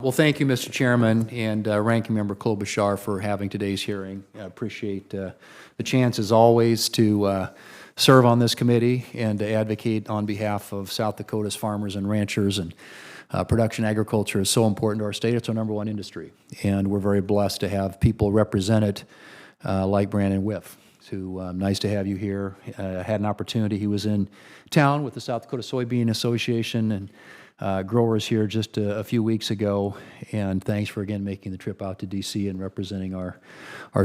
Well, thank you, Mr. Chairman and Ranking Member Klobuchar, for having today's hearing. I appreciate the chance, as always, to serve on this committee and to advocate on behalf of South Dakota's farmers and ranchers. And production agriculture is so important to our state. It's our #1 industry, and we're very blessed to have people represented like Brandon Whiff. So nice to have you here. Had an opportunity. He was in town with the South Dakota Soybean Association and growers here just a few weeks ago, and thanks for again making the trip out to D.C. and representing our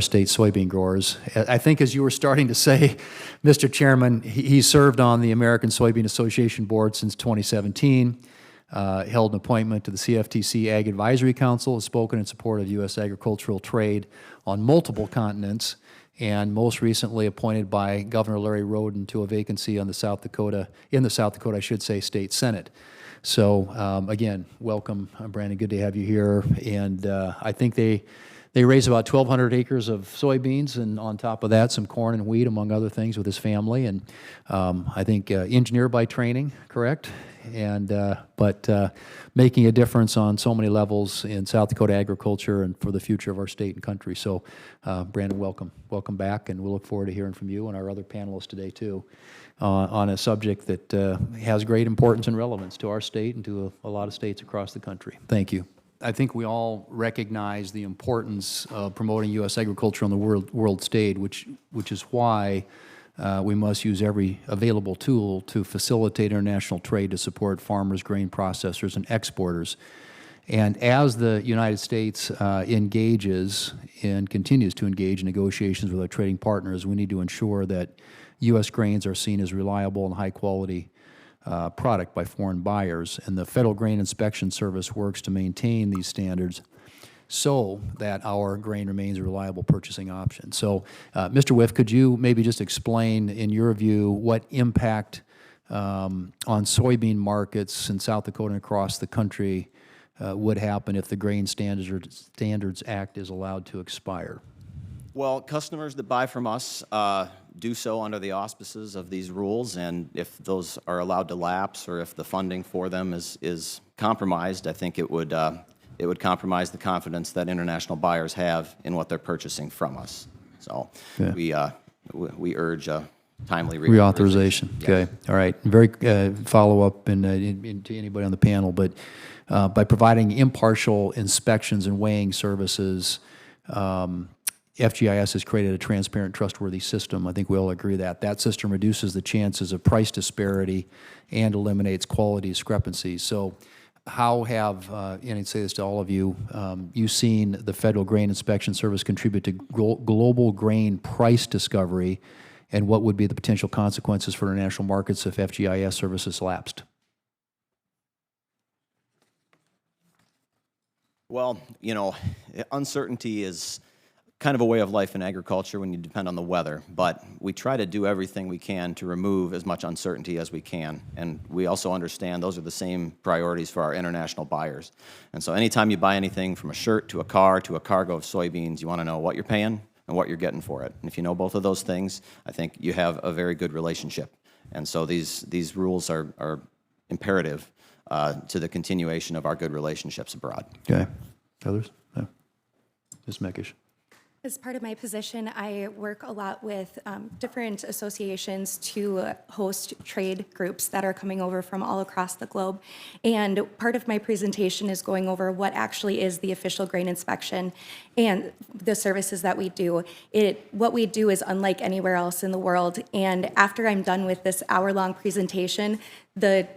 state soybean growers. I think, as you were starting to say, Mr. Chairman, he served on the American Soybean Association board since 2017, held an appointment to the CFTC Ag Advisory Council, has spoken in support of U.S. agricultural trade on multiple continents, and most recently appointed by Governor Larry Roden to a vacancy on the South Dakota, I should say, State Senate. So again, welcome, Brandon. Good to have you here. And I think they raise about 1,200 acres of soybeans, and on top of that, some corn and wheat, among other things, with his family. And I think engineer by training, correct? And but making a difference on so many levels in South Dakota agriculture and for the future of our state and country. So, Brandon, welcome back, and we'll look forward to hearing from you and our other panelists today too. On a subject that has great importance and relevance to our state and to a lot of states across the country. Thank you. I think we all recognize the importance of promoting U.S. agriculture on the world stage, which is why we must use every available tool to facilitate international trade to support farmers, grain processors, and exporters. And as the United States engages and continues to engage in negotiations with our trading partners, we need to ensure that U.S. grains are seen as reliable and high-quality product by foreign buyers, and the Federal Grain Inspection Service works to maintain these standards so that our grain remains a reliable purchasing option. So, Mr. Whiff, could you maybe just explain, in your view, what impact on soybean markets in South Dakota and across the country would happen if the Grain Standards Act is allowed to expire? Well, customers that buy from us do so under the auspices of these rules, and if those are allowed to lapse or if the funding for them is compromised, I think it would compromise the confidence that international buyers have in what they're purchasing from us. So yeah. we urge a timely reauthorization. Yes. Okay, all right. Very follow-up to anybody on the panel, but by providing impartial inspections and weighing services, FGIS has created a transparent, trustworthy system. I think we all agree that. That system reduces the chances of price disparity and eliminates quality discrepancies. So how have, and I'd say this to all of you, you seen the Federal Grain Inspection Service contribute to global grain price discovery, and what would be the potential consequences for international markets if FGIS services lapsed? Well, you know, uncertainty is kind of a way of life in agriculture when you depend on the weather, but we try to do everything we can to remove as much uncertainty as we can, and we also understand those are the same priorities for our international buyers. And so anytime you buy anything from a shirt to a car to a cargo of soybeans, you want to know what you're paying and what you're getting for it. And if you know both of those things, I think you have a very good relationship. And so these rules are imperative to the continuation of our good relationships abroad. Okay. Others? No. Ms. Mekish. As part of my position, I work a lot with different associations to host trade groups that are coming over from all across the globe. And part of my presentation is going over what actually is the official grain inspection and the services that we do. What we do is unlike anywhere else in the world. And after I'm done with this hour-long presentation, the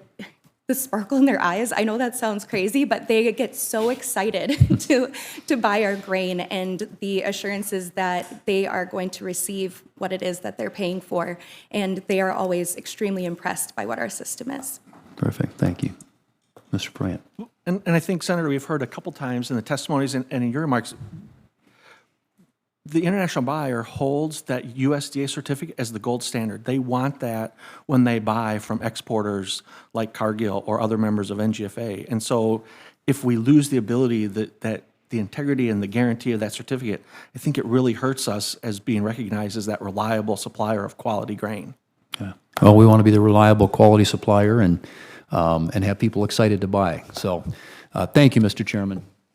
sparkle in their eyes, I know that sounds crazy, but they get so excited to buy our grain, and the assurances that they are going to receive what it is that they're paying for, and they are always extremely impressed by what our system is. Perfect, thank you. Mr. Bryant. And I think, Senator, we've heard a couple times in the testimonies and in your remarks, the international buyer holds that USDA certificate as the gold standard. They want that when they buy from exporters like Cargill or other members of NGFA. And so if we lose the ability that the integrity and the guarantee of that certificate, I think it really hurts us as being recognized as that reliable supplier of quality grain. Yeah. Well, we want to be the reliable quality supplier and have people excited to buy. So Thank you, Mr. Chairman.